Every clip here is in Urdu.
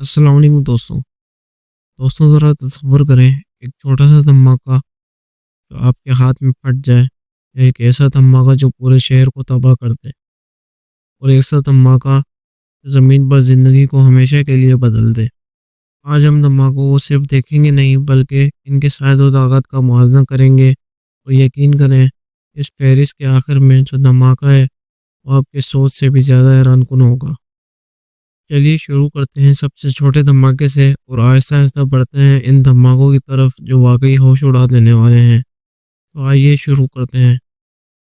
السلام علیکم دوستوں ذرا تصور کریں ایک چھوٹا سا دھماکہ جو آپ کے ہاتھ میں پھٹ جائے، یا ایک ایسا دھماکہ جو پورے شہر کو تباہ کر دے، اور ایسا دھماکہ جو زمین پر زندگی کو ہمیشہ کے لیے بدل دے۔ آج ہم دھماکوں کو صرف دیکھیں گے نہیں بلکہ ان کے سائز و طاقت کا موازنہ کریں گے، اور یقین کریں اس فہرست کے آخر میں جو دھماکہ ہے وہ آپ کے سوچ سے بھی زیادہ حیران کن ہوگا۔ چلیے شروع کرتے ہیں سب سے چھوٹے دھماکے سے، اور آہستہ آہستہ بڑھتے ہیں ان دھماکوں کی طرف جو واقعی ہوش اڑا دینے والے ہیں۔ تو آئیے شروع کرتے ہیں۔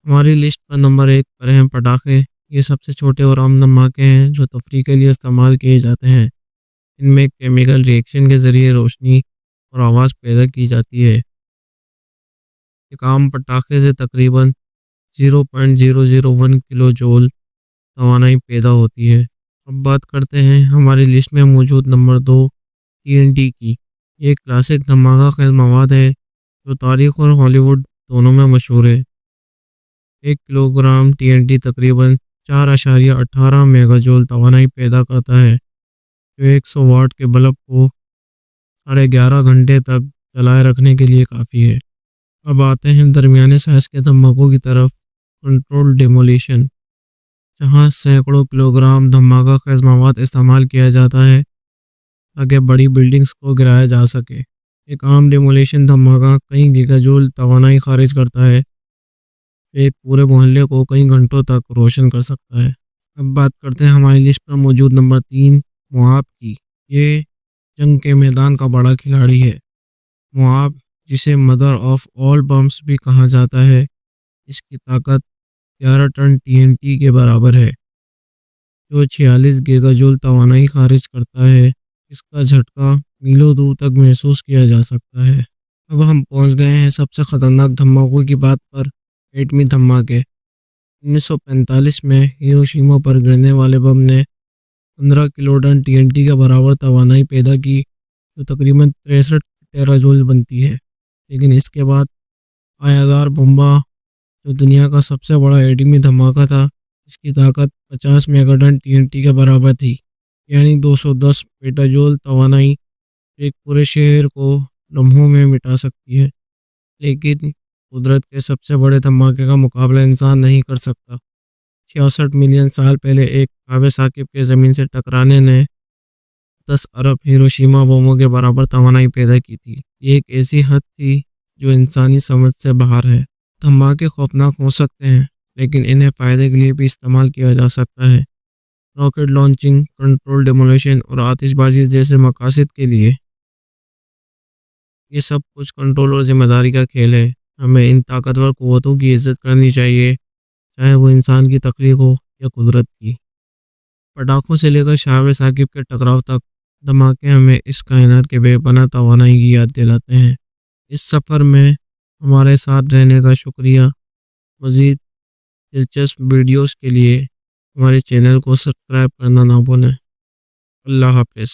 ہماری لسٹ پر نمبر 1 پر ہیں پٹاخے۔ یہ سب سے چھوٹے اور عام دھماکے ہیں جو تفریح کے لیے استعمال کیے جاتے ہیں۔ ان میں کیمیکل ری ایکشن کے ذریعے روشنی اور آواز پیدا کی جاتی ہے۔ ایک عام پٹاخے سے تقریباً 0.001 کلو جول توانائی پیدا ہوتی ہے۔ اب بات کرتے ہیں ہماری لسٹ میں موجود نمبر 2 TNT کی۔ یہ ایک کلاسک دھماکہ خیز مواد ہے جو تاریخ اور ہالی ووڈ دونوں میں مشہور ہے۔ 1 کلو گرام TNT تقریباً 4.18 میگا جول توانائی پیدا کرتا ہے، جو 100 واٹ کے بلب کو 11.5 گھنٹے تک جلائے رکھنے کے لیے کافی ہے۔ اب آتے ہیں درمیانے سائز کے دھماکوں کی طرف۔ کنٹرول ڈیمولیشن، جہاں سینکڑوں کلو گرام دھماکہ خیز مواد استعمال کیا جاتا ہے تاکہ بڑی بلڈنگز کو گرایا جا سکے۔ ایک عام ڈیمولیشن دھماکہ کئی گیگا جول توانائی خارج کرتا ہے، جو ایک پورے محلے کو کئی گھنٹوں تک روشن کر سکتا ہے۔ اب بات کرتے ہیں ہماری لسٹ پر موجود نمبر 3 مواب کی۔ یہ جنگ کے میدان کا بڑا کھلاڑی ہے۔ مواب، جسے مدر آف آل بمس بھی کہا جاتا ہے، اس کی طاقت 11 ٹن TNT کے برابر ہے، جو 46 گیگا جول توانائی خارج کرتا ہے۔ اس کا جھٹکا میلوں دور تک محسوس کیا جا سکتا ہے۔ اب ہم پہنچ گئے ہیں سب سے خطرناک دھماکوں کی بات پر، ایٹمی دھماکے۔ 1945 میں ہیروشیما پر گرنے والے بم نے 15 کلو ٹن TNT کے برابر توانائی پیدا کی، جو تقریباً 63 ٹیرا جول بنتی ہے۔ لیکن اس کے بعد آیادار بمبا، جو دنیا کا سب سے بڑا ایٹمی دھماکہ تھا، اس کی طاقت 50 میگا ٹن TNT کے برابر تھی، یعنی 210 پیٹا جول توانائی، ایک پورے شہر کو لمحوں میں مٹا سکتی ہے۔ لیکن قدرت کے سب سے بڑے دھماکے کا مقابلہ انسان نہیں کر سکتا۔ 66 ملین سال پہلے ایک کعبے ثاقب کے زمین سے ٹکرانے نے 10 ارب ہیروشیما بموں کے برابر توانائی پیدا کی تھی۔ یہ ایک ایسی حد تھی جو انسانی سمجھ سے باہر ہے۔ دھماکے خوفناک ہو سکتے ہیں، لیکن انہیں فائدے کے لیے بھی استعمال کیا جا سکتا ہے۔ راکٹ لانچنگ، کنٹرول ڈیمولیشن اور آتش بازی جیسے مقاصد کے لیے یہ سب کچھ کنٹرول اور ذمہ داری کا کھیل ہے۔ ہمیں ان طاقتور قوتوں کی عزت کرنی چاہیے، چاہے وہ انسان کی تخلیق ہو یا قدرت کی۔ پٹاخوں سے لے کر شہاب ثاقب کے ٹکراؤ تک، دھماکے ہمیں اس کائنات کے بے پناہ توانائی کی یاد دلاتے ہیں۔ اس سفر میں ہمارے ساتھ رہنے کا شکریہ۔ مزید دلچسپ ویڈیوز کے لیے ہمارے چینل کو سبسکرائب کرنا نہ بھولیں۔ اللہ حافظ۔